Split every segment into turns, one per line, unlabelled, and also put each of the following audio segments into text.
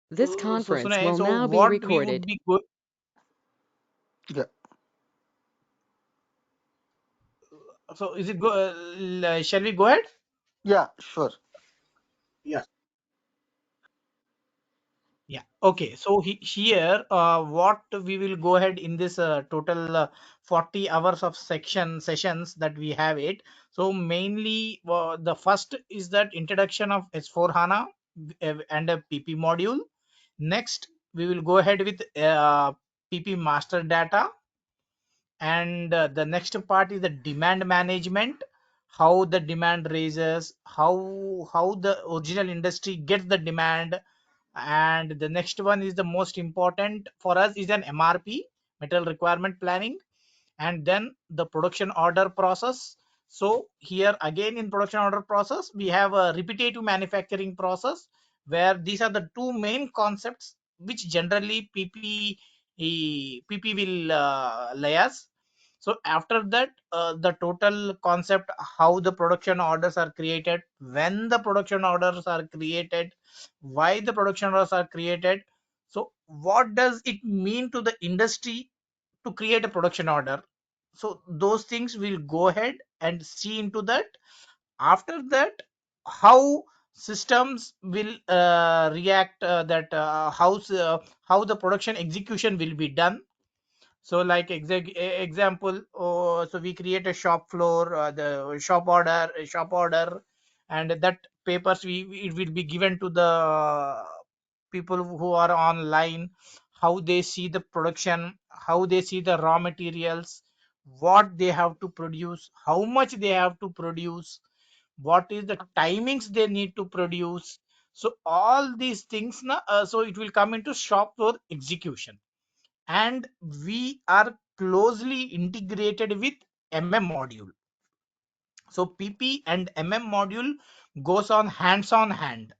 This
So
conference
Sunay,
will
so
now be
what we would
recorded.
be good.
Yeah,
So is it go? Shall we go ahead?
yeah, sure.
Yeah. Yeah. Okay. So here, what we will go ahead in this total 40 hours of section sessions that we have it. So mainly, the first is that introduction of S4 HANA and a PP module. Next, we will go ahead with PP master data, and the next part is the demand management, how the demand raises, how the original industry gets the demand. And the next one is the most important for us is an MRP, material requirement planning, and then the production order process. So here again in production order process we have a repetitive manufacturing process, where these are the two main concepts which generally PP will layers. So after that, the total concept, how the production orders are created, when the production orders are created, why the production orders are created, so what does it mean to the industry to create a production order. So those things will go ahead and see into that. After that, how systems will react, that how the production execution will be done. So like example, so we create a shop floor, the shop order, and that papers it will be given to the people who are online, how they see the production, how they see the raw materials, what they have to produce, how much they have to produce, what is the timings they need to produce. So all these things so it will come into shop floor execution. And we are closely integrated with module. So PP and module goes on hands on hand.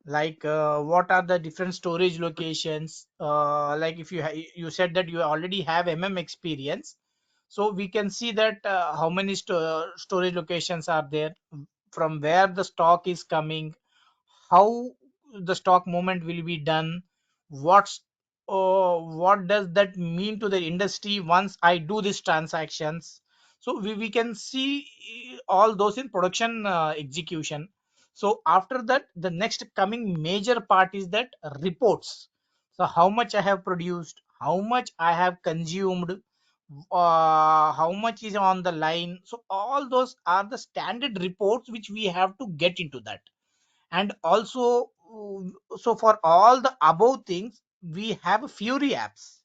Like what are the different storage locations, like if you said that you already have experience, so we can see that how many storage locations are there, from where the stock is coming, how the stock movement will be done, what's what does that mean to the industry once I do these transactions. So we can see all those in production execution. So after that, the next coming major part is that reports. So how much I have produced, how much I have consumed, how much is on the line. So all those are the standard reports which we have to get into that. And also, so for all the above things, we have Fury apps.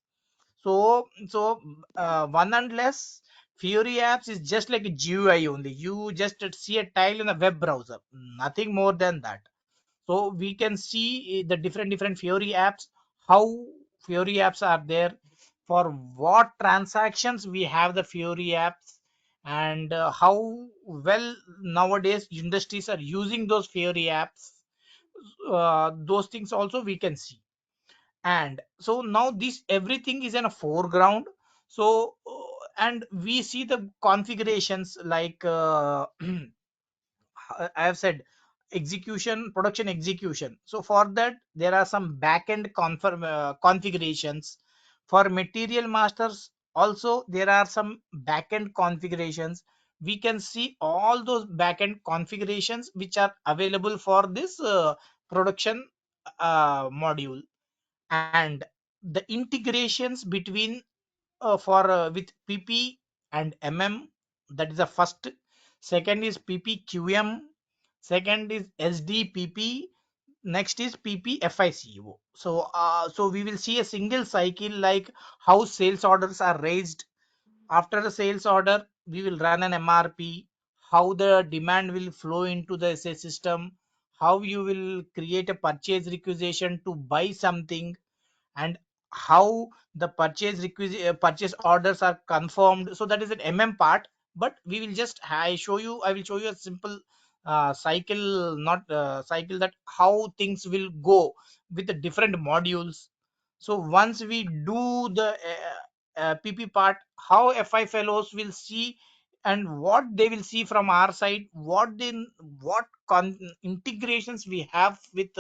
So one and less, Fury apps is just like a GUI only. You just see a tile in a web browser, nothing more than that. So we can see the different Fury apps, how Fury apps are there, for what transactions we have the Fury apps, and how well nowadays industries are using those Fury apps. Those things also we can see. And so now this everything is in a foreground. So and we see the configurations like I have said execution, production execution. So for that, there are some backend configurations. For material masters, also there are some backend configurations. We can see all those backend configurations which are available for this production module. And the integrations between for with PP and that is the first. Second is PPQM. Second is SDPP. Next is PPFICO. So we will see a single cycle, like how sales orders are raised. After the sales order, we will run an MRP, how the demand will flow into the SA system, how you will create a purchase requisition to buy something, and how the purchase orders are confirmed. So that is an part. But we will just I will show you a simple cycle, not cycle, that how things will go with the different modules. So once we do the PP part, how FI fellows will see, and what they will see from our side, what integrations we have with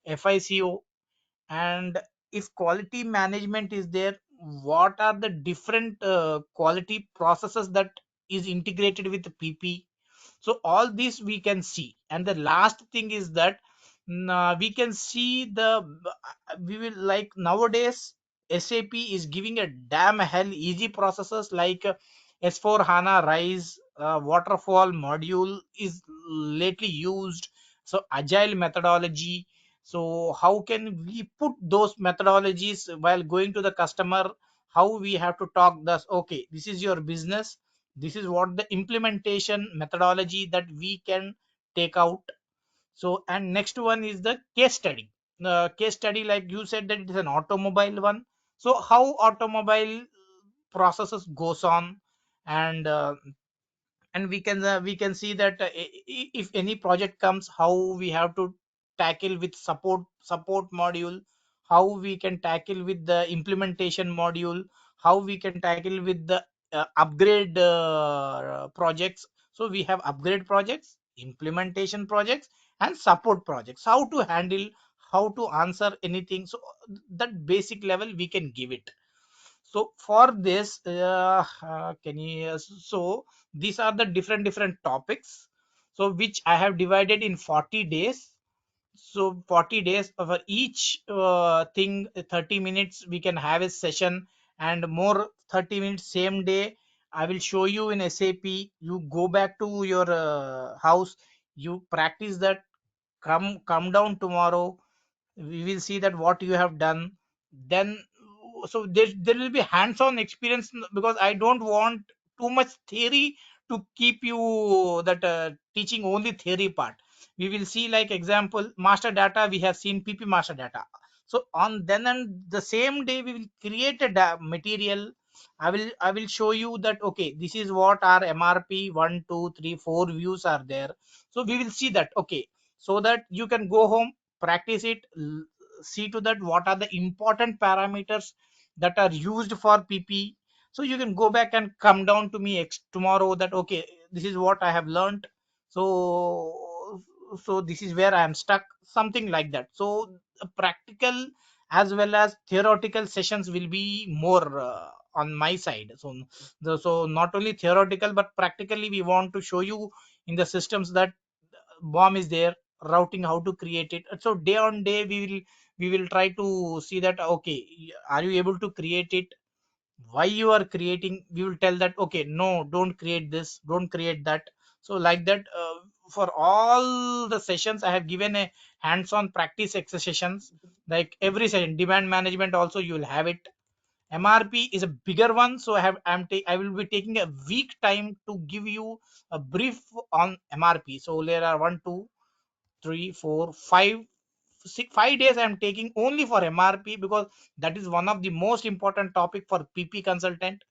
FICO. And if quality management is there, what are the different quality processes that is integrated with the pp. So all this we can see. And the last thing is that we can see we will like nowadays SAP is giving a damn hell easy processes like S4 HANA rise waterfall module is lately used. So agile methodology. So how can we put those methodologies while going to the customer? How we have to talk this? Okay, this is your business. This is what the implementation methodology that we can take out. So and next one is the case study. Case study, like you said that it is an automobile one. So how automobile processes goes on. And we can see that if any project comes, how we have to tackle with support module, how we can tackle with the implementation module, how we can tackle with the upgrade projects. So we have upgrade projects, implementation projects, and support projects. How to handle, how to answer anything. So that basic level we can give it. So for this can you so these are the different topics, so which I have divided in 40 days. So 40 days for each thing, 30 minutes we can have a session, and more 30 minutes same day. I will show you in SAP. You go back to your house, you practice that. Come down tomorrow, we will see that what you have done. Then so there will be hands on experience, because I don't want too much theory to keep you that teaching only theory part. We will see, like example, master data. We have seen pp master data. So on then and the same day we will create a material. I will show you that okay, this is what our mrp 1 2 3 4 views are there. So we will see that okay, so that you can go home, practice it, see to that what are the important parameters that are used for pp. So you can go back and come down to me tomorrow that okay, this is what I have learned. So this is where I am stuck, something like that. So practical as well as theoretical sessions will be more on my side. So not only theoretical but practically we want to show you in the systems that bomb is there, routing, how to create it. So day on day we will try to see that okay, are you able to create it, why you are creating. We will tell that okay, no, don't create this, don't create that. So like that, for all the sessions I have given a hands on practice exercises. Like every session, demand management also you will have it. mrp is a bigger one, so I will be taking a week time to give you a brief on mrp. So there are 1 2 3 4 5 6 5 days I'm taking only for mrp, because that is one of the most important topic for pp consultant.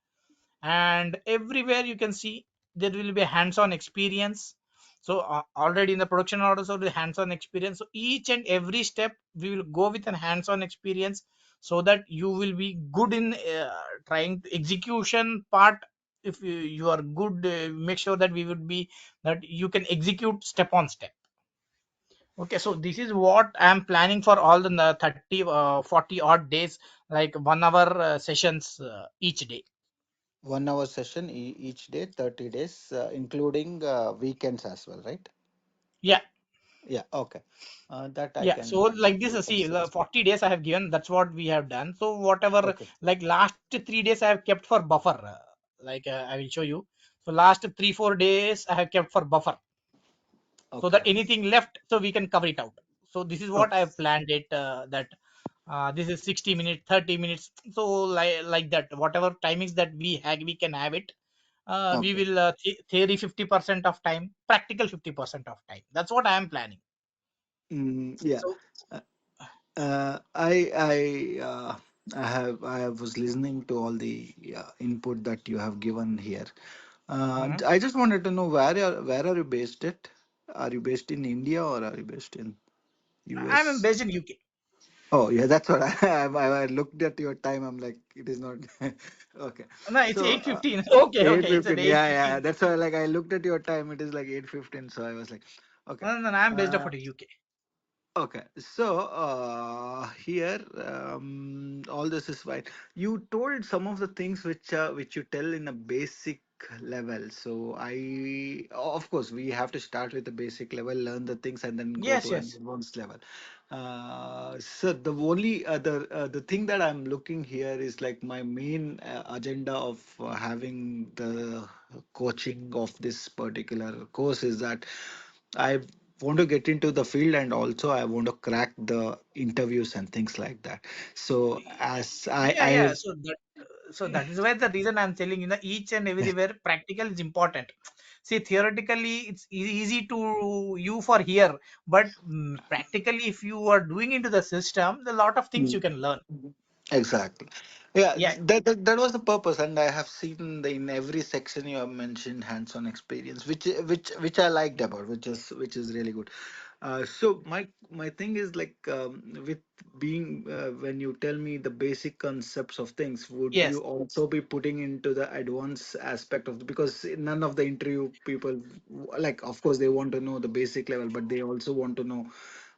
And everywhere you can see there will be a hands-on experience. So already in the production orders of the hands-on experience, so each and every step we will go with an hands-on experience, so that you will be good in trying to execution part. If you are good, make sure that we would be that you can execute step on step. Okay, so this is what I am planning for all the 30 40 odd days, like 1 hour sessions each day.
1 hour session each day, 30 days, including weekends as well, right?
Yeah.
Yeah, okay. That I
Yeah,
can
so like this,
do some
see,
steps.
40 days I have given. That's what we have done. So whatever,
Okay,
like last 3 days I have kept for buffer. I will show you. So last 3 4 days I have kept for buffer, so that
okay,
anything left, so we can cover it out. So this is what I
okay,
have planned it. That this is 60 minutes, 30 minutes. So like that, whatever timings that we can have it. We
okay.
will theory 50% of time, practical 50% of time. That's what I am planning.
Yeah.
So.
Uh, I was listening to all the input that you have given here.
Mhm.
I just wanted to know where are you based at? Are you based in India or are you based in
I'm
US?
based in UK.
Oh yeah, that's what I looked at your time. I'm like, it is not okay.
No, it's
So
8:15. Okay,
eight
okay. It's at
fifteen. Yeah, yeah.
8:15.
That's why like I looked at your time. It is like 8:15. So I was like, okay.
No, no, no, I'm based off
Uh,
of the UK.
okay. So here, all this is fine. You told some of the things which you tell in a basic level. So of course, we have to start with the basic level, learn the things, and then go
Yes,
to an
yes.
advanced level. So the only the thing that I'm looking here is like my main agenda of having the coaching of this particular course is that I want to get into the field, and also I want to crack the interviews and things like that. So as
Yeah,
I
yeah. So that is why the reason I'm telling you that each and everywhere practical is important. See, theoretically it's easy to you for here, but practically if you are doing into the system, a lot of things you can learn.
exactly. Yeah,
Yeah.
that was the purpose, and I have seen in every section you have mentioned hands-on experience, which I liked about, which is really good. So my thing is like with being when you tell me the basic concepts of things, would you
Yes.
also be putting into the advanced aspect of because none of the interview people like, of course they want to know the basic level, but they also want to know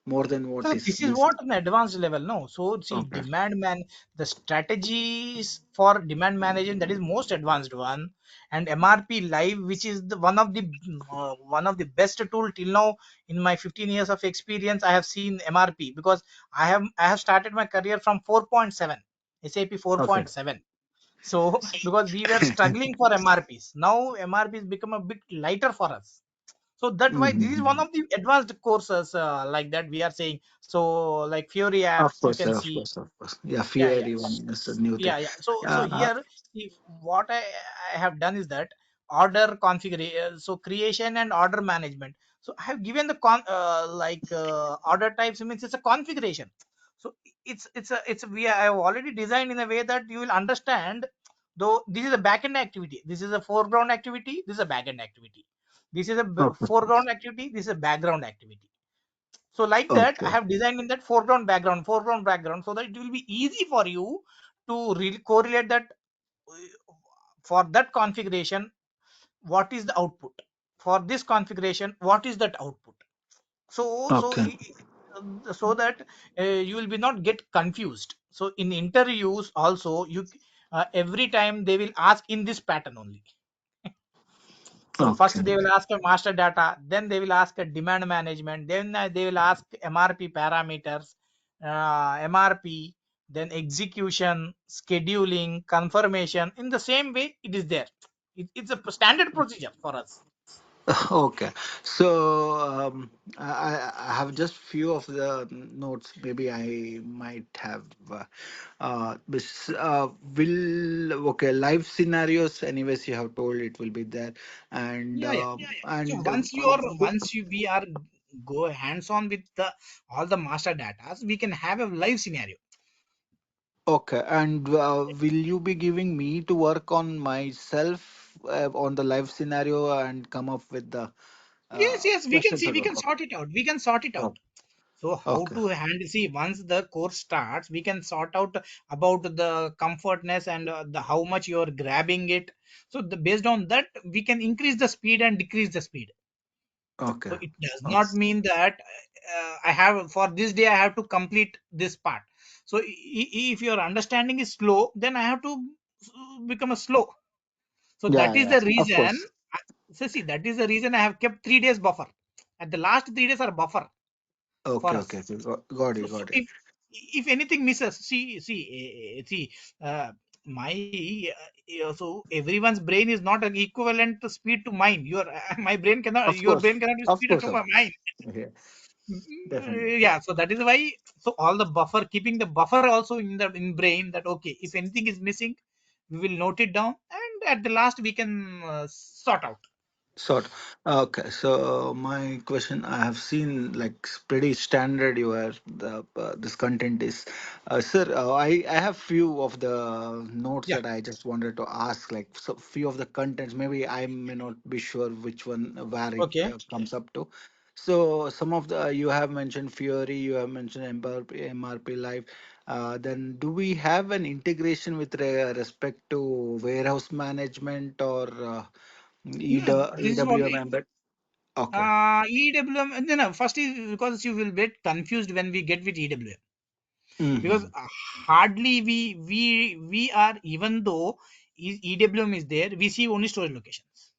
more than what
So
is
this is
missing.
what an advanced level. No, so see,
Okay.
demand man, the strategies for demand management that is most advanced one, and MRP live, which is the one of the best tool till now in my 15 years of experience. I have seen MRP because I have started my career from 4.7 SAP
Okay.
4.7. So because we were struggling for MRPs, now MRPs become a bit lighter for us. So that why this is one
Mhm.
of the advanced courses like that we are saying. So like Fury
Of
apps you
course,
can
sir, of
see.
course, of course. Yeah,
Yeah,
fear
yeah.
even is a new thing.
Yeah, yeah. So
Uh,
here, if what I have done is that order configuration, so creation and order management. So I have given the order types means it's a configuration. So I have already designed in a way that you will understand. Though this is a backend activity, this is a foreground activity, this is a backend activity. This is a
okay,
foreground activity, this is a background activity. So like that, I
okay,
have designed in that foreground, background, so that it will be easy for you to really correlate that for that configuration, what is the output? For this configuration, what is that output? So, so,
okay,
so that you will be not get confused. So in interviews also, you every time they will ask in this pattern only. So first
okay,
they will ask a master data, then they will ask a demand management, then they will ask MRP parameters, MRP, then execution, scheduling, confirmation. In the same way, it is there. It's a standard procedure for us.
okay. So I have just few of the notes. Maybe I might have. Will okay live scenarios. Anyways, you have told it will be there, and
Yeah, yeah. So once you we are go hands on with the all the master data, we can have a live scenario.
okay, and will you be giving me to work on myself on the live scenario and come up with the
Yes, yes, we can
questions
see,
as
we
well?
can sort it out. We can sort it out.
Okay.
So how
Okay.
to handle? See, once the course starts, we can sort out about the comfortness and the how much you are grabbing it. So based on that, we can increase the speed and decrease the speed.
Okay.
So it does
Okay.
not mean that I have for this day I have to complete this part. So if your understanding is slow, then I have to become a slow. So
Yeah,
that is
yeah.
the
Of
reason.
course.
So see, that is the reason I have kept 3 days buffer. At the last 3 days are buffer for
Okay,
us.
okay, okay. Got
So,
it,
so
got it.
if anything misses, see, my so everyone's brain is not an equivalent to speed to mine. Your my brain cannot,
Of
your
course.
brain cannot be
Of
speed
course,
to
of
my
course.
mine.
Yeah, definitely.
Yeah, so that is why. So all the buffer, keeping the buffer also in the in brain that okay, if anything is missing, we will note it down, and at the last we can sort out.
Sort. Okay, so my question I have seen like pretty standard. You are the this content is, sir. I have few of the notes
Yeah.
that I just wanted to ask. Like so few of the contents. Maybe I may not be sure which one where it
Okay.
comes up to. So some of the you have mentioned Fury. You have mentioned MRP Live. Then do we have an integration with respect to warehouse management or?
No, this is what
EWM embed. Okay.
EWM. No, no. First is because you will get confused when we get with EWM. because
Hmm.
hardly we are, even though EWM is there, we see only storage locations.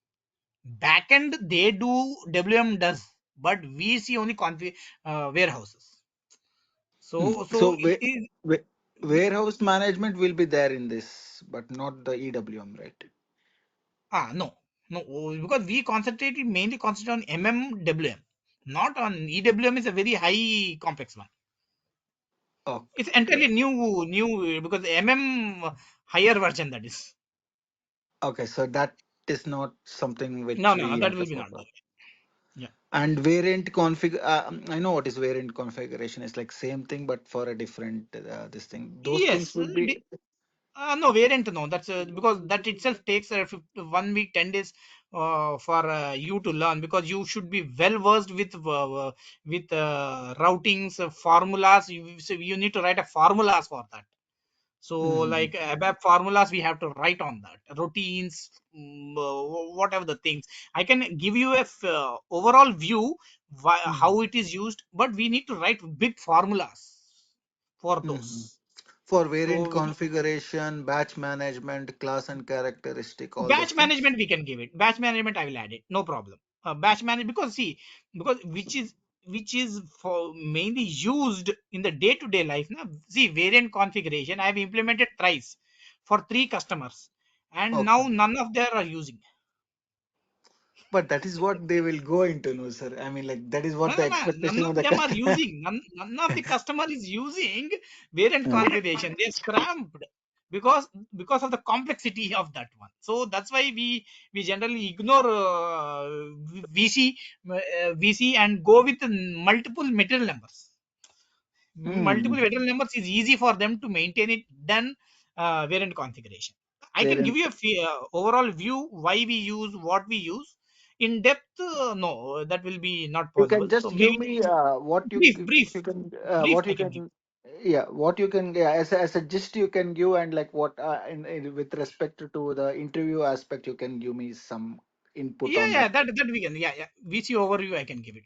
Backend they do, WM does, but we see only warehouses. So
So
it is.
warehouse management will be there in this, but not the EWM, right?
No, no, because we mainly concentrate on MMWM, not on EWM. Is a very high complex one. It's
Okay.
entirely new because MM higher version that is.
Okay, so that is not something
No,
which
no, no,
we
that
have
will
to
be not
focus.
there. Yeah.
And variant config, I know what is variant configuration. It's like same thing, but for a different this thing. Those things
Yes.
will be.
No variant. No, that's because that itself takes 1 week, 10 days for you to learn, because you should be well versed with routings, formulas. So you need to write a formulas for that. So
Mhm.
like ABAP formulas, we have to write on that. Routines, whatever the things. I can give you a overall view how
Mhm.
it is used, but we need to write big formulas for
Mhm.
those.
For variant
So
configuration, batch management, class and characteristic, all those
batch
things.
management we can give it. Batch management I will add it. No problem. Batch manage, because see, because which is for mainly used in the day-to-day life. Now, see, variant configuration I have implemented thrice for 3 customers, and
Okay.
now none of them are using.
But that is what they will go into, no, sir. I mean, like that is
No,
what
no,
the
no, none
expectation
of
of the
them are
customer.
using. None of the customer is using variant
Yeah.
configuration. They're scramped because because of the complexity of that one. So that's why we generally ignore VC VC and go with multiple material numbers. Multiple
Hmm.
variable numbers is easy for them to maintain it than variant configuration. I can give
Variant.
you a overall view why we use what we use. In depth, no, that will be not
You
possible.
can
So
just give
maybe
me
brief, brief, brief.
what
I
you
can give.
can yeah what you can yeah as a gist you can give, and like what with respect to the interview aspect you can give me some input
Yeah,
on
yeah,
that.
that we can. Yeah, yeah. VC overview I can give it.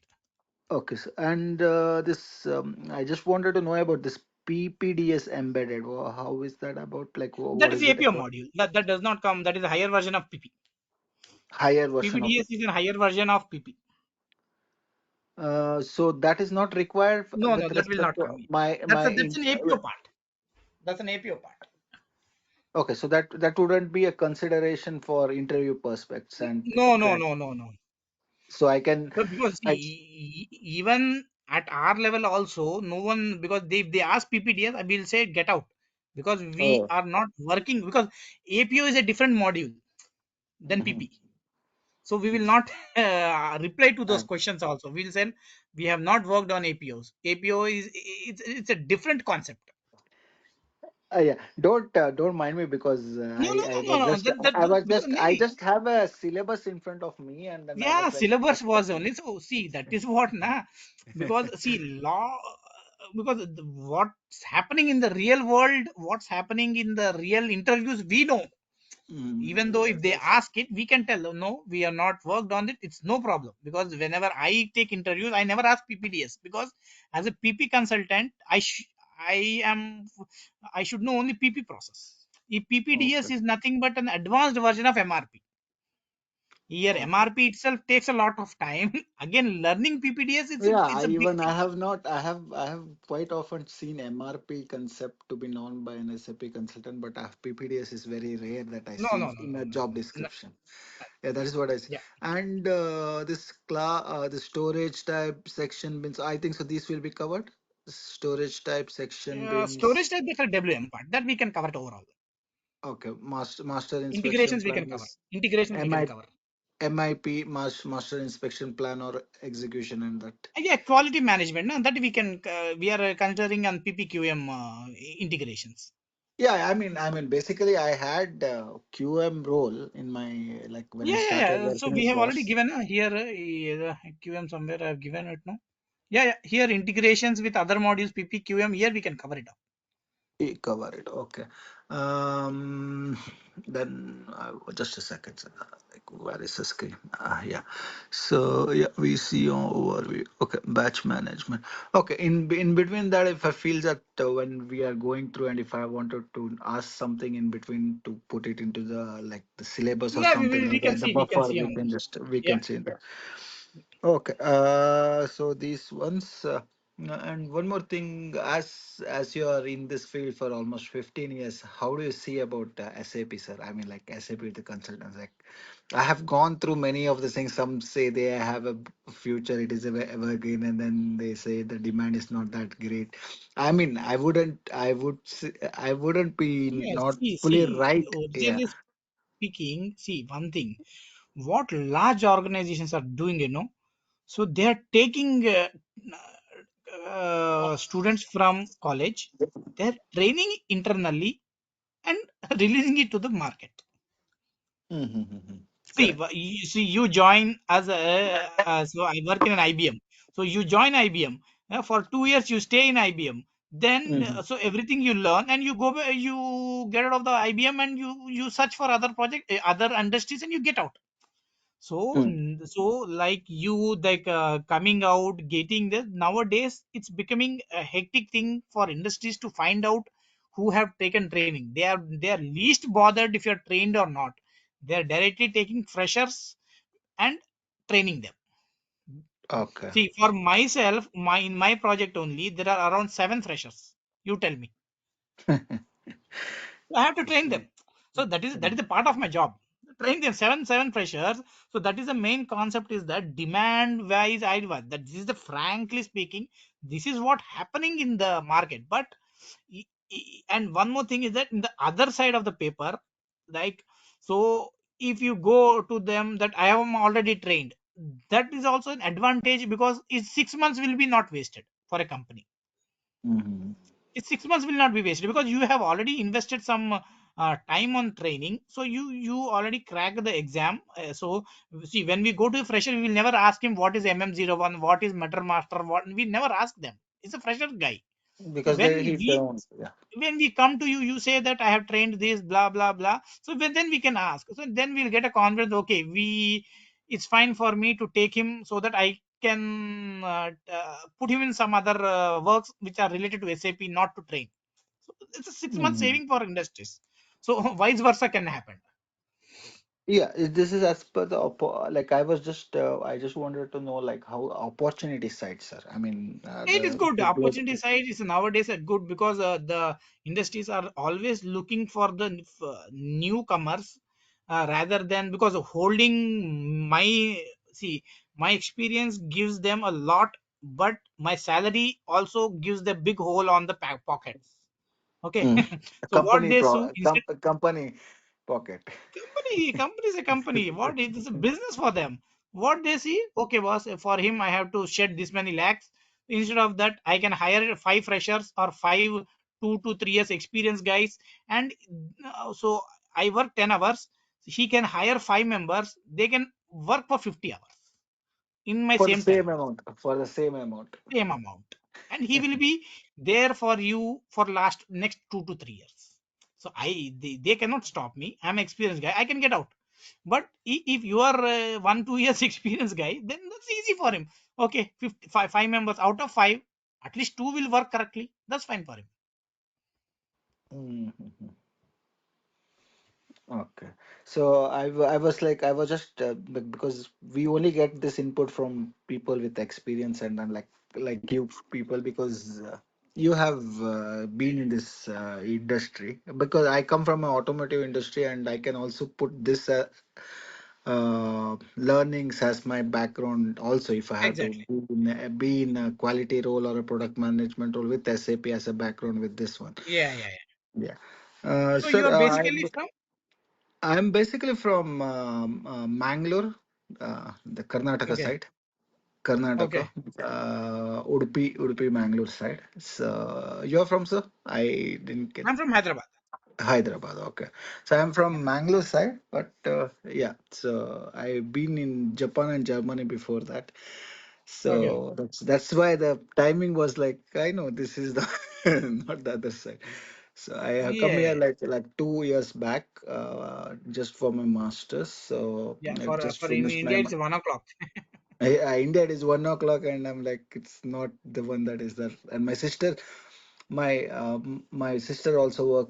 Okay, so, and this I just wanted to know about this PPDS embedded. How is that about? Like
That
what
is
is it
APO
about?
module. That does not come. That is a higher version of PP.
Higher version of it.
PPDS is a higher version of PP.
So that is not required
No, no,
with
that will
respect
not
to
come.
my
That's an APO part. That's an APO part.
okay, so that wouldn't be a consideration for interview perspectives and
No, no,
crack.
no, no, no.
So I can,
Because see,
I
even at our level also, no one, because if they ask PPDS, I will say get out, because we
oh,
are not working, because APO is a different module than
mhm,
PP. So we will not reply to those
uh,
questions also. We'll say we have not worked on APOs. APO is, it's a different concept.
yeah, don't mind me because
No, no,
I
no,
was
no, no.
just
That because
I
maybe.
just have a syllabus in front of me, and then I
Yeah,
was like
syllabus was
expecting.
only. So see, that is what na, because see law, because what's happening in the real world, what's happening in the real interviews, we know. Even though if
Yes,
they
yes.
ask it, we can tell, "Oh, no, we are not worked on it, it's no problem." Because whenever I take interviews, I never ask PPDS, because as a PP consultant, I am I should know only PP process. If PPDS
Okay,
is nothing but an advanced version of MRP. Here,
okay.
MRP itself takes a lot of time. Again, learning PPDS,
Yeah,
it's a big
I
thing.
have not I have quite often seen MRP concept to be known by an SAP consultant, but PPDS is very rare that I
No,
see
no, no,
in
no,
a
no,
job
no, no.
description. Yeah, that is what I see.
Yeah.
And the storage type section bins, I think so. These will be covered. Storage type section
Storage
bins.
type, that's a WM part. That we can cover it overall.
Okay, master inspection
Integrations we
plan
can cover.
is
Integrations we can
MI
cover.
MIP master inspection plan or execution and that.
Yeah, quality management. No, that we can. We are considering on PPQM integrations.
Yeah, basically, I had QM role in my like when I
Yeah, yeah,
started
yeah. So
working
we
with
have already
Boss.
given here QM somewhere. I have given it. No. Yeah, yeah. Here integrations with other modules PPQM. Here we can cover it up.
Cover it. Okay. Um, then just a second, sir. Like, where is the screen? Yeah. So yeah, we see overview. Okay, batch management. Okay, in between that, if I feel that when we are going through, and if I wanted to ask something in between to put it into the like the syllabus or
Yeah,
something
we
like
can
that, the
see, we can
buffer
see
we
on
can
this.
just we
Yeah.
can see that. Okay. So these ones, and one more thing, as you are in this field for almost 15 years, how do you see about SAP, sir? I mean, like SAP, the consultants. Like, I have gone through many of the things. Some say they have a future, it is evergreen, and then they say the demand is not that great. I mean, I wouldn't be
Yeah,
not fully
see,
right. Yeah.
originally speaking, see one thing, what large organizations are doing, so they are taking students from college, they are training internally and releasing it to the market.
Mm-hmm.
See,
Correct.
you join as a, so I work in an IBM. So you join IBM, for 2 years. You stay in IBM. Then
Mm-hmm.
so everything you learn, and you go, you get out of the IBM, and you search for other project, other industries, and you get out. So so like you, like coming out, getting this, nowadays it's becoming a hectic thing for industries to find out who have taken training. They are least bothered if you're trained or not. They are directly taking freshers and training them.
Okay.
See, for myself, in my project only, there are around 7 freshers. You tell me. I have to train them. So that is a part of my job. Train them, seven freshers. So that is the main concept, is that demand wise, that this is the, frankly speaking, this is what happening in the market. But and one more thing is that in the other side of the paper, like, so if you go to them that I am already trained, that is also an advantage, because 6 months will be not wasted for a company.
Mm-hmm.
6 months will not be wasted, because you have already invested some time on training. So you already crack the exam. So see, when we go to a fresher, we will never ask him what is MM01, what is Meter Master, what, we never ask them. It's a fresher guy. So
Because they he's their own. Yeah.
when we come to you, you say that I have trained this, blah blah blah. So then we can ask. So then we'll get a confidence. Okay, it's fine for me to take him, so that I can put him in some other works which are related to SAP, not to train. So it's a 6 month
Mhm.
saving for industries. So vice versa can happen.
Yeah, this is as per the like I just wanted to know like how opportunity side, sir. I mean
It is good.
the global.
Opportunity side is nowadays a good, because the industries are always looking for the newcomers, rather than, because holding my, see, my experience gives them a lot, but my salary also gives the big hole on the pockets. Okay.
Mm.
So what they do instead,
Company pocket.
company is a company. What is this, a business for them? What they see, okay, boss, for him I have to shed this many lakhs. Instead of that, I can hire 5 freshers, or 5 2 to 3 years experienced guys, and so I work 10 hours. He can hire 5 members. They can work for 50 hours in my
For the
same
same
time,
amount. For the same amount.
same amount, and he will be there for you for last next 2 to 3 years. So they cannot stop me. I'm an experienced guy, I can get out. But if you are 1 2 years experienced guy, then that's easy for him. Okay, 5 members out of 5, at least 2 will work correctly. That's fine for him.
Mhm. Okay. So I was like I was just because we only get this input from people with experience and then like you people because you have been in this industry because I come from an automotive industry and I can also put this learnings as my background also if I have to
Exactly.
be in a quality role or a product management role with SAP as a background with this one.
Yeah, yeah, yeah.
Yeah.
So you
Sir,
are basically from.
I'm basically from Mangalore, the Karnataka
Okay.
side. Karnataka,
Okay.
Udupi, Mangalore side. So you're from, sir? I didn't get
I'm from Hyderabad.
Hyderabad. Okay, so I'm from Mangalore side, but yeah. So I've been in Japan and Germany before that.
Okay.
So that's why the timing was like I know this is the not the other side. So I have come here
Yeah,
like 2 years back, just for my masters. So
yeah.
I've just
For in
finished my.
India, it's 1 o'clock.
India it is 1 o'clock, and I'm like, it's not the one that is there. And my sister also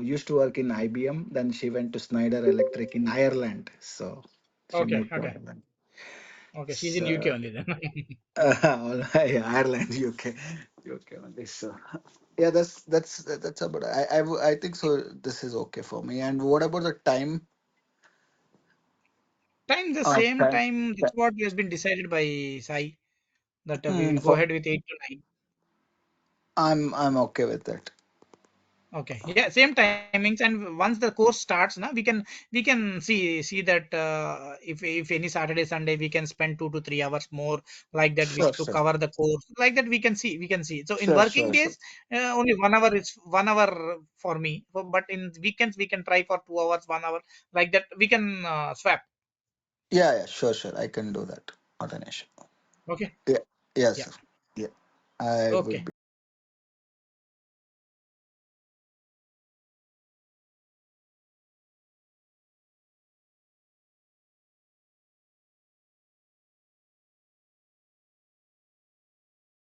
used to work in IBM. Then she went to Schneider Electric in Ireland. So she
Okay,
moved to
okay,
Ireland.
okay. She's in UK
So
only then.
yeah, Ireland, UK only. So yeah, that's about. I think so. This is okay for me. And what about the time?
Time the same
Time.
time. That's what has been decided by Sai that we will go
For
ahead with 8 to 9.
I'm okay with that.
Okay, yeah, same timings. And once the course starts, now we can see that if any Saturday Sunday we can spend 2 to 3 hours more like that we
Sure,
to
sure,
cover the course like that we can see. So in
sure,
working
sure, sure.
days, only 1 hour is 1 hour for me. But in weekends we can try for 2 hours, 1 hour like that we can swap.
Yeah, yeah, sure, sure. I can do that. Not an issue.
Okay,
Yeah, yes,
yeah,
sir. Yeah, I would
okay.
be.